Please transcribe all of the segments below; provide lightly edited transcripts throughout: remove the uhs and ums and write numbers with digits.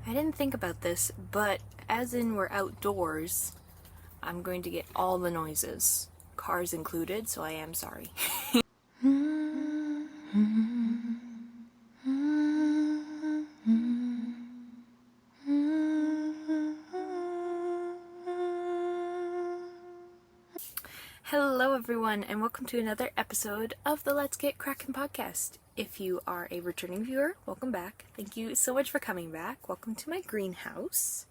I didn't think about this, but as in we're outdoors, I'm going to get all the noises, cars included, so I am sorry. Hello everyone, and welcome to another episode of the Let's Get Kraken podcast. If you are a returning viewer, welcome back. Thank you so much for coming back. Welcome to my greenhouse.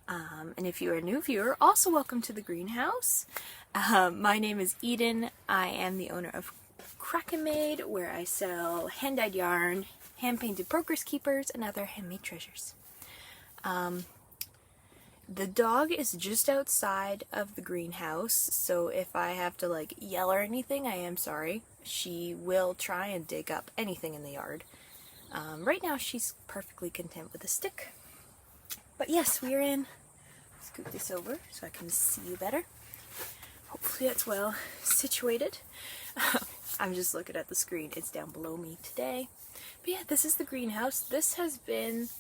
And if you're a new viewer, also welcome to the greenhouse. My name is Eden. I am the owner of Kraken Made, where I sell hand-dyed yarn, hand-painted progress keepers, and other handmade treasures. The dog is just outside of the greenhouse, so if I have to yell or anything, I am sorry. She will try and dig up anything in the yard. Right now she's perfectly content with a stick. But yes, we are in. Scoot this over so I can see you better. Hopefully that's well situated. I'm just looking at the screen. It's down below me today. But yeah, this is the greenhouse. This has been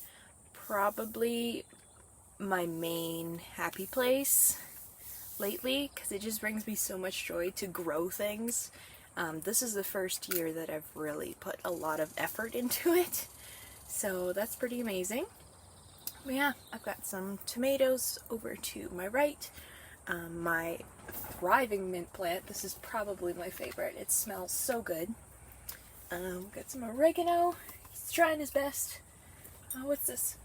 probably my main happy place lately because it just brings me so much joy to grow things. This is the first year that I've really put a lot of effort into it, so that's pretty amazing. But yeah, I've got some tomatoes over to my right. My thriving mint plant, this is probably my favorite. It smells so good. Got some oregano. He's trying his best. What's this?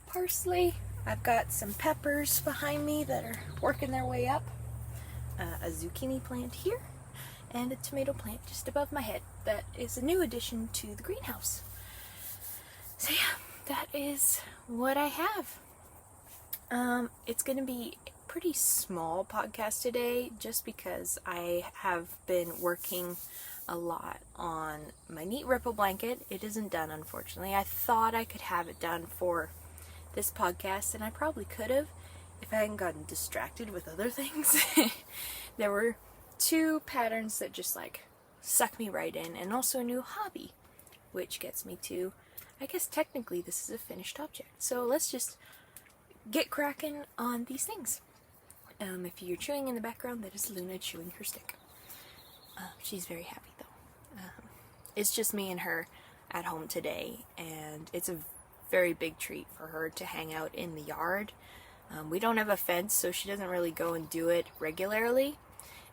Parsley. I've got some peppers behind me that are working their way up. A zucchini plant here, and a tomato plant just above my head. That is a new addition to the greenhouse. So yeah, that is what I have. It's going to be a pretty small podcast today, just because I have been working a lot on my neat ripple blanket. It isn't done, unfortunately. I thought I could have it done for this podcast, and I probably could have if I hadn't gotten distracted with other things. There were two patterns that just suck me right in, and also a new hobby, which gets me to, I guess technically this is a finished object. So let's just get cracking on these things. If you're chewing in the background, that is Luna chewing her stick. She's very happy though. It's just me and her at home today, and it's a very big treat for her to hang out in the yard. We don't have a fence, so she doesn't really go and do it regularly,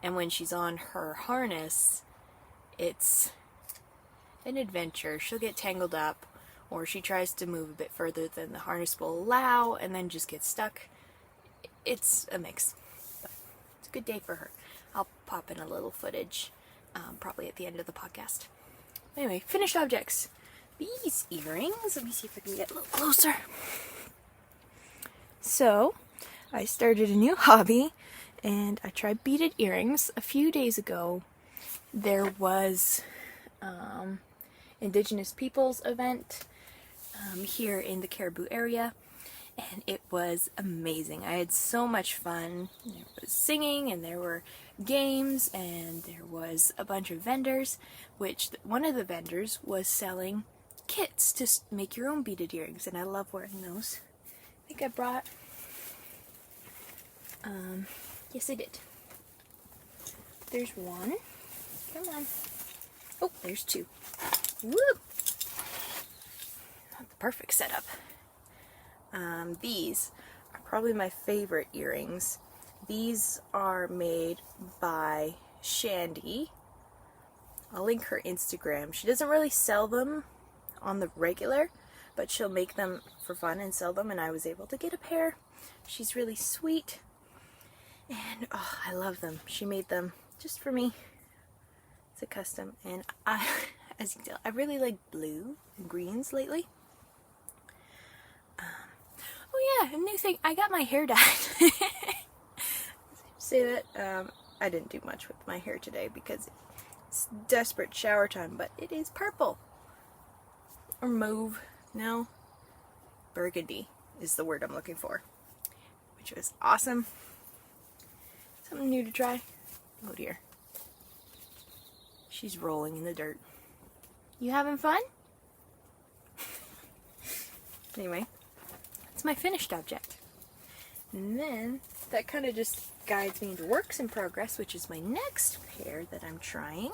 and when she's on her harness, it's an adventure. She'll get tangled up, or she tries to move a bit further than the harness will allow and then just gets stuck. It's a mix, but it's a good day for her. I'll pop in a little footage probably at the end of the podcast. Anyway, finished objects. These earrings, let me see if I can get a little closer. So, I started a new hobby, and I tried beaded earrings. A few days ago, there was Indigenous Peoples event here in the Caribou area, and it was amazing. I had so much fun. There was singing, and there were games, and there was a bunch of vendors, which one of the vendors was selling kits to make your own beaded earrings, and I love wearing those. I think I brought, yes I did. There's one. Come on. Oh, there's two. Whoop! Not the perfect setup. These are probably my favorite earrings. These are made by Shandy. I'll link her Instagram. She doesn't really sell them on the regular, but she'll make them for fun and sell them, and I was able to get a pair. She's really sweet, and oh, I love them. She made them just for me. It's a custom, and as you can tell, I really like blue and greens lately. Oh yeah, a new thing, I got my hair dyed. Say that, I didn't do much with my hair today because it's desperate shower time, but it is purple. Or mauve. No. Burgundy is the word I'm looking for. Which was awesome. Something new to try. Oh dear. She's rolling in the dirt. You having fun? Anyway, that's my finished object. And then that kind of just guides me into works in progress, which is my next pair that I'm trying.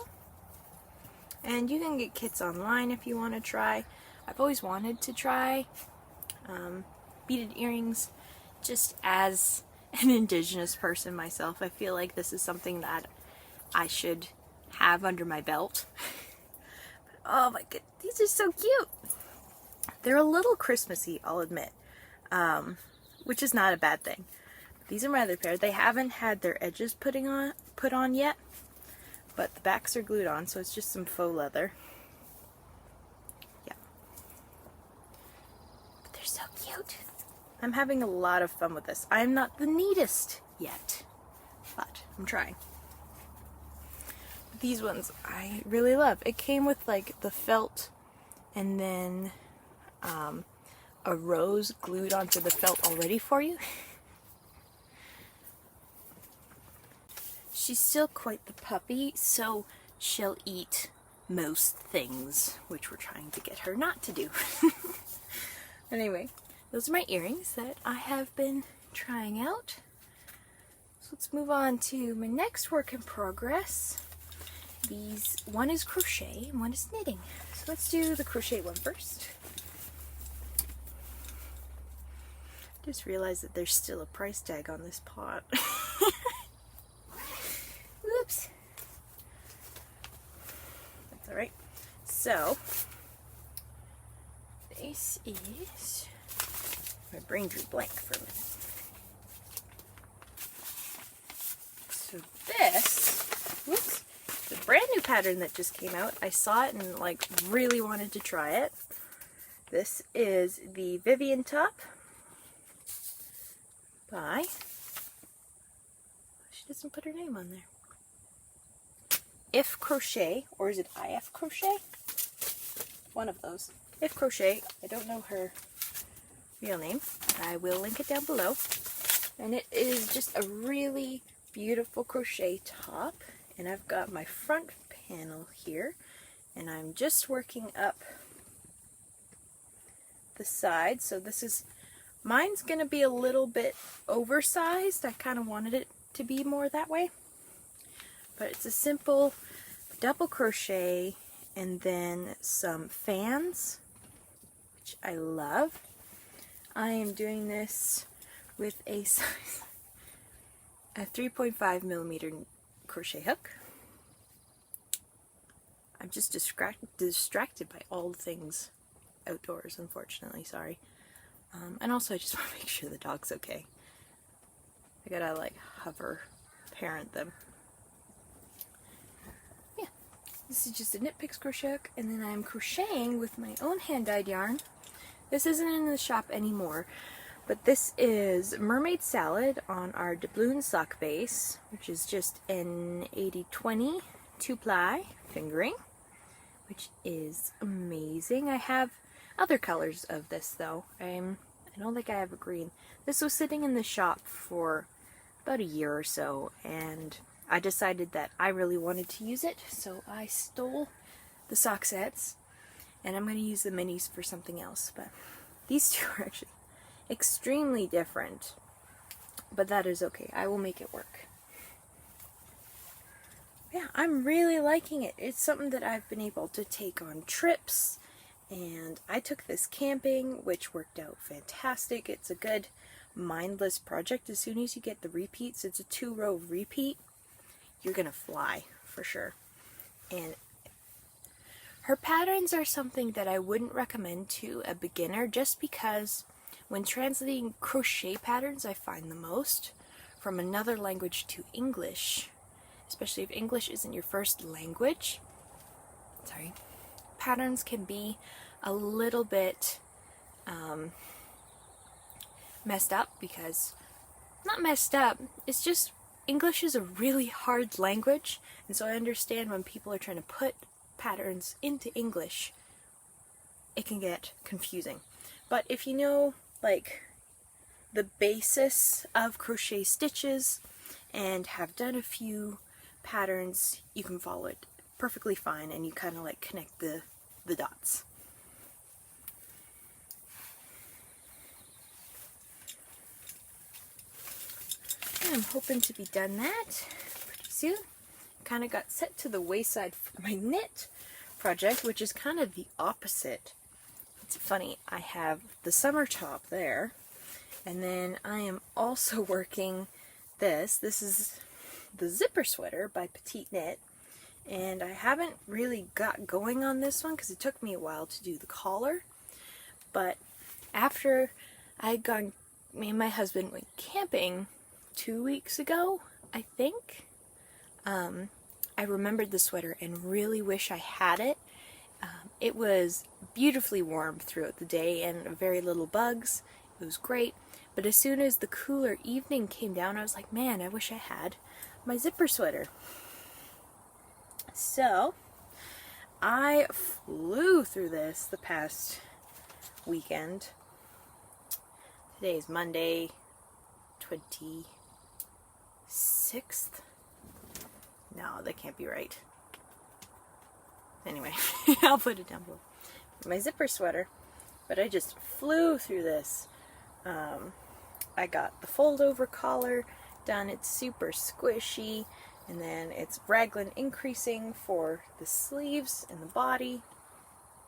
And you can get kits online if you want to try. I've always wanted to try beaded earrings. Just as an Indigenous person myself, I feel like this is something that I should have under my belt. Oh my god, these are so cute! They're a little Christmassy, I'll admit, which is not a bad thing. These are my other pair. They haven't had their edges put on yet, but the backs are glued on, so it's just some faux leather. Yeah. But they're so cute. I'm having a lot of fun with this. I'm not the neatest yet, but I'm trying. These ones I really love. It came with like the felt and then a rose glued onto the felt already for you. She's still quite the puppy, so she'll eat most things, which we're trying to get her not to do. Anyway, those are my earrings that I have been trying out. So let's move on to my next work in progress. One is crochet and one is knitting. So let's do the crochet one first. Just realized that there's still a price tag on this pot. Whoops. That's alright. So, this is... My brain drew blank for a minute. So this, whoops, it's a brand new pattern that just came out. I saw it and like really wanted to try it. This is the Vivian top by, she doesn't put her name on there. If Crochet, or is it IF Crochet? One of those. If Crochet, I don't know her real name. I will link it down below. And it is just a really beautiful crochet top. And I've got my front panel here. And I'm just working up the side. So this is, mine's going to be a little bit oversized. I kind of wanted it to be more that way. But it's a simple double crochet and then some fans, which I love. I am doing this with a 3.5 millimeter crochet hook. I'm just distracted by all things outdoors, unfortunately, sorry. And also I just want to make sure the dog's okay. I gotta like hover parent them. Yeah, this is just a Knit Picks crochet hook, and then I'm crocheting with my own hand-dyed yarn. This isn't in the shop anymore, but this is Mermaid Salad on our doubloon sock base, which is just an 80-20 2-ply fingering, which is amazing. I have other colors of this though. I don't think I have a green. This was sitting in the shop for about a year or so, and I decided that I really wanted to use it, so I stole the sock sets. And I'm going to use the minis for something else, but these two are actually extremely different. But that is okay. I will make it work. Yeah, I'm really liking it. It's something that I've been able to take on trips. And I took this camping, which worked out fantastic. It's a good mindless project. As soon as you get the repeats, it's a 2-row repeat, you're going to fly for sure. And her patterns are something that I wouldn't recommend to a beginner, just because when translating crochet patterns, I find the most from another language to English, especially if English isn't your first language, patterns can be a little bit messed up, because, not messed up, it's just English is a really hard language, and so I understand when people are trying to put patterns into English, it can get confusing. But if you know like the basis of crochet stitches and have done a few patterns, you can follow it perfectly fine, and you kind of like connect the dots. I'm hoping to be done that pretty soon. Kind of got set to the wayside for my knit project, which is kind of the opposite. It's funny, I have the summer top there, and then I am also working this. This is the zipper sweater by Petite Knit, and I haven't really got going on this one because it took me a while to do the collar. But after me and my husband went camping 2 weeks ago, I think, I remembered the sweater and really wish I had it. It was beautifully warm throughout the day and very little bugs. It was great. But as soon as the cooler evening came down, I was like, man, I wish I had my zipper sweater. So I flew through this the past weekend. Today is Monday, 26th. No, that can't be right. Anyway, I'll put it down below. My zipper sweater, but I just flew through this. I got the fold over collar done. It's super squishy, and then it's raglan increasing for the sleeves and the body.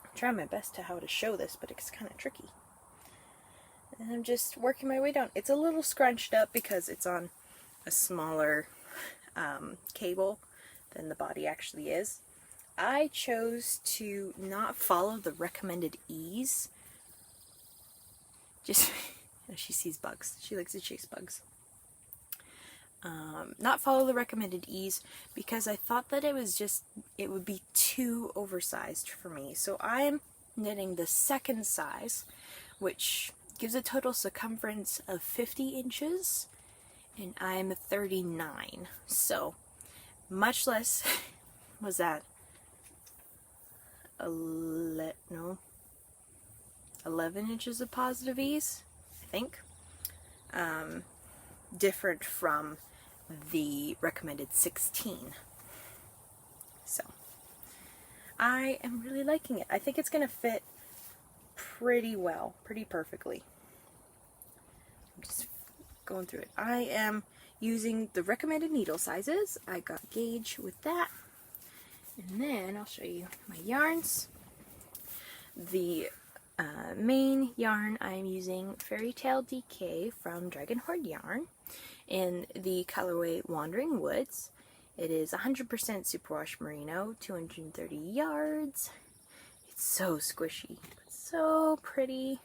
I'm trying my best to how to show this, but it's kind of tricky. And I'm just working my way down. It's a little scrunched up because it's on a smaller cable than the body actually is. I chose to not follow the recommended ease. Just, she sees bugs. She likes to chase bugs. Not follow the recommended ease because I thought that it would be too oversized for me. So I'm knitting the second size, which gives a total circumference of 50 inches, and I'm 39. So much less, was that 11 inches of positive ease, I think. Different from the recommended 16. So I am really liking it. I think it's going to fit pretty well, pretty perfectly. I'm just going through it. I am using the recommended needle sizes. I got gauge with that. And then I'll show you my yarns. The main yarn I'm using Fairy Tale DK from Dragon Horde Yarn in the colorway Wandering Woods. It is 100% superwash merino, 230 yards. It's so squishy, so pretty.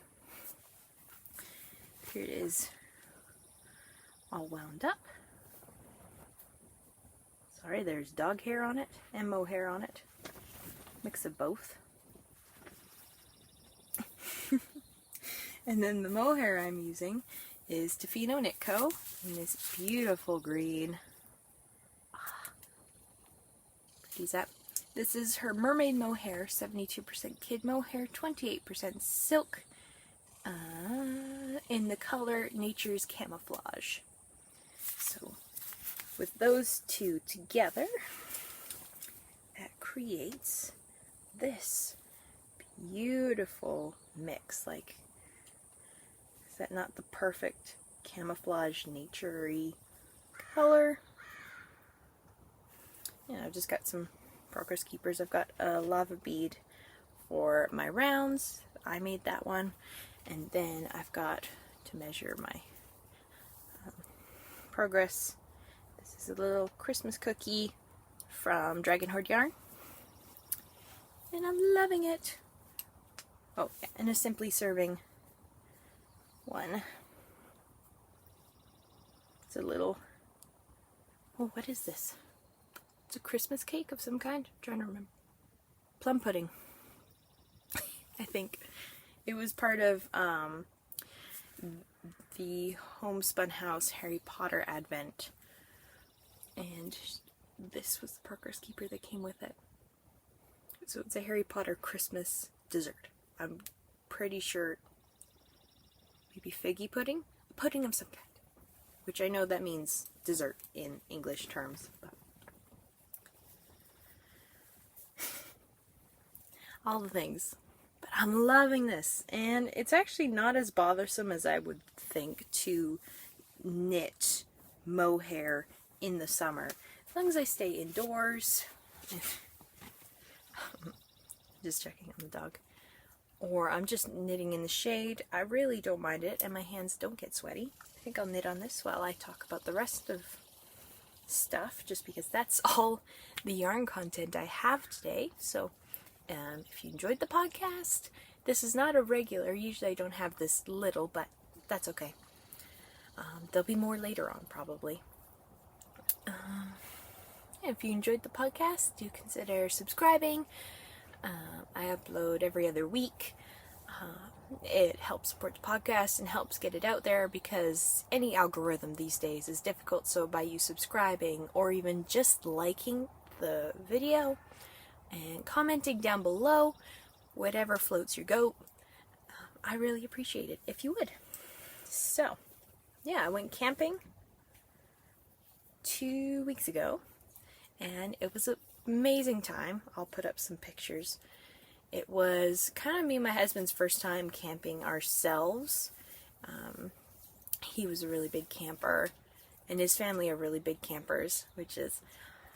Here it is, all wound up. Sorry, there's dog hair on it and mohair on it. Mix of both. And then the mohair I'm using is Tofino Knit Co. in this beautiful green. Pretty is that? This is her mermaid mohair, 72% kid mohair, 28% silk, in the color Nature's Camouflage. So with those two together, that creates this beautiful mix. Like, is that not the perfect camouflage nature-y color? Yeah, I've just got some progress keepers. I've got a lava bead for my rounds. I made that one. And then I've got to measure my progress. This is a little Christmas cookie from Dragon Horde Yarn. And I'm loving it. Oh, and a Simply Serving one. It's a little, oh, what is this? It's a Christmas cake of some kind. I'm trying to remember. Plum pudding. I think. It was part of the Homespun House Harry Potter Advent. And this was the progress keeper that came with it. So it's a Harry Potter Christmas dessert. I'm pretty sure maybe figgy pudding? Pudding of some kind. Which I know that means dessert in English terms. But all the things. But I'm loving this. And it's actually not as bothersome as I would think to knit mohair in the summer. As long as I stay indoors, just checking on the dog, or I'm just knitting in the shade, I really don't mind it, and my hands don't get sweaty. I think I'll knit on this while I talk about the rest of stuff, just because that's all the yarn content I have today. So if you enjoyed the podcast, this is not a regular, usually I don't have this little, but that's okay. There'll be more later on, probably. If you enjoyed the podcast, do consider subscribing. I upload every other week. It helps support the podcast and helps get it out there, because any algorithm these days is difficult. So by you subscribing or even just liking the video and commenting down below, whatever floats your goat, I really appreciate it if you would. So yeah, I went camping 2 weeks ago, and it was an amazing time. I'll put up some pictures. It was kind of me and my husband's first time camping ourselves. He was a really big camper, and his family are really big campers, which is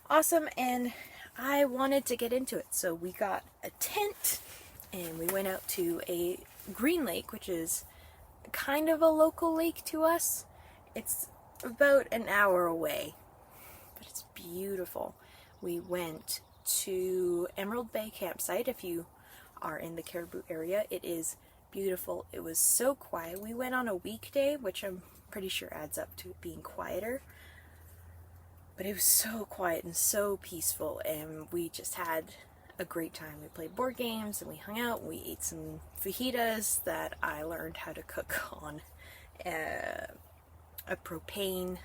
awesome, and I wanted to get into it. So we got a tent, and we went out to a green lake, which is kind of a local lake to us. It's about an hour away, but it's beautiful. We went to Emerald Bay campsite. If you are in the Caribou area, it is beautiful. It was so quiet. We went on a weekday, which I'm pretty sure adds up to it being quieter, but it was so quiet and so peaceful, and we just had a great time. We played board games and we hung out. We ate some fajitas that I learned how to cook on a propane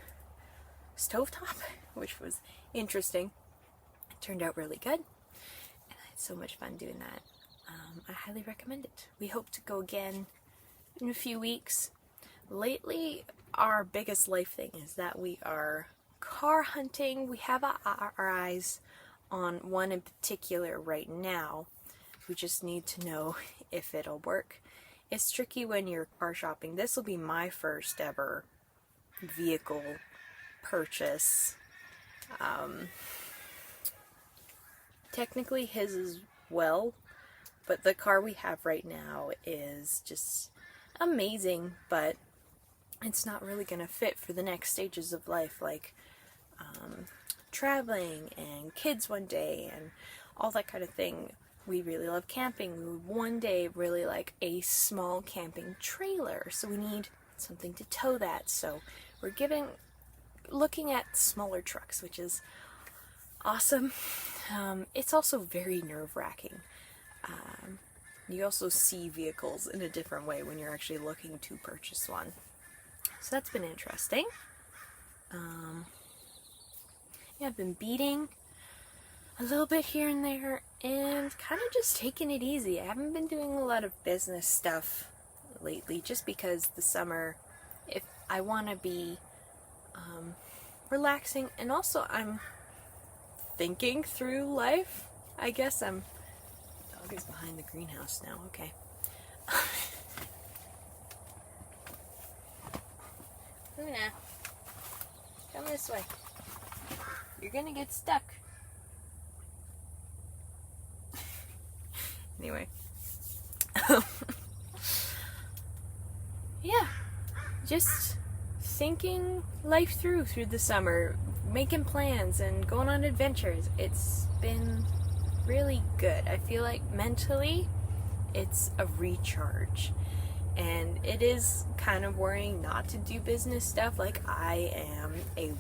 stovetop, which was interesting. It turned out really good, and I had so much fun doing that. I highly recommend it. We hope to go again in a few weeks. Lately, our biggest life thing is that we are car hunting. We have our eyes on one in particular right now. We just need to know if it'll work. It's tricky when you're car shopping. This will be my first ever vehicle purchase. Technically his as well, but the car we have right now is just amazing, but it's not really going to fit for the next stages of life, like traveling and kids one day and all that kind of thing. We really love camping. We would one day really like a small camping trailer, so we need something to tow that. So we're looking at smaller trucks, which is awesome. It's also very nerve-wracking. You also see vehicles in a different way when you're actually looking to purchase one. So that's been interesting. Yeah, I've been beading a little bit here and there and kind of just taking it easy. I haven't been doing a lot of business stuff lately, just because the summer, if I want to be relaxing, and also I'm thinking through life. I guess dog is behind the greenhouse now. Okay. Luna, come this way. You're gonna get stuck. Anyway. Yeah. Just thinking life through the summer, making plans and going on adventures. It's been really good. I feel like mentally it's a recharge, and it is kind of worrying not to do business stuff. Like, I am a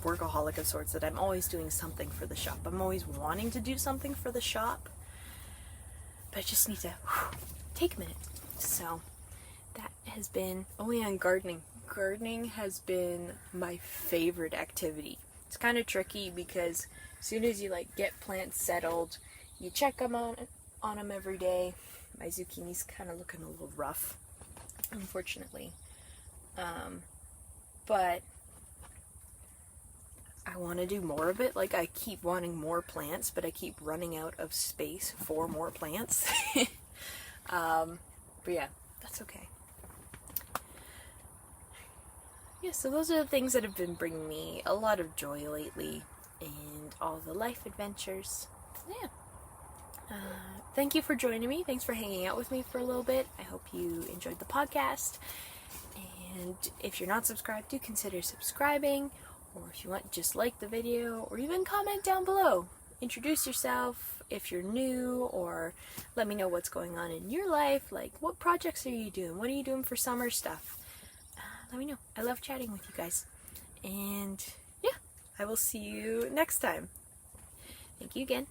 workaholic of sorts, that I'm always doing something for the shop. I'm always wanting to do something for the shop, but I just need to take a minute. So that has been, and gardening. Gardening has been my favorite activity. It's kind of tricky because as soon as you like get plants settled, you check them on them every day. My zucchini's kind of looking a little rough, unfortunately. But I want to do more of it. Like, I keep wanting more plants, but I keep running out of space for more plants. But yeah, that's okay. yeah, so those are the things that have been bringing me a lot of joy lately, and all the life adventures. Yeah. Thank you for joining me. Thanks for hanging out with me for a little bit. I hope you enjoyed the podcast. And if you're not subscribed, do consider subscribing. Or if you want, just like the video, or even comment down below. Introduce yourself if you're new, or let me know what's going on in your life. Like, what projects are you doing? What are you doing for summer stuff? Let me know. I love chatting with you guys. And yeah, I will see you next time. Thank you again.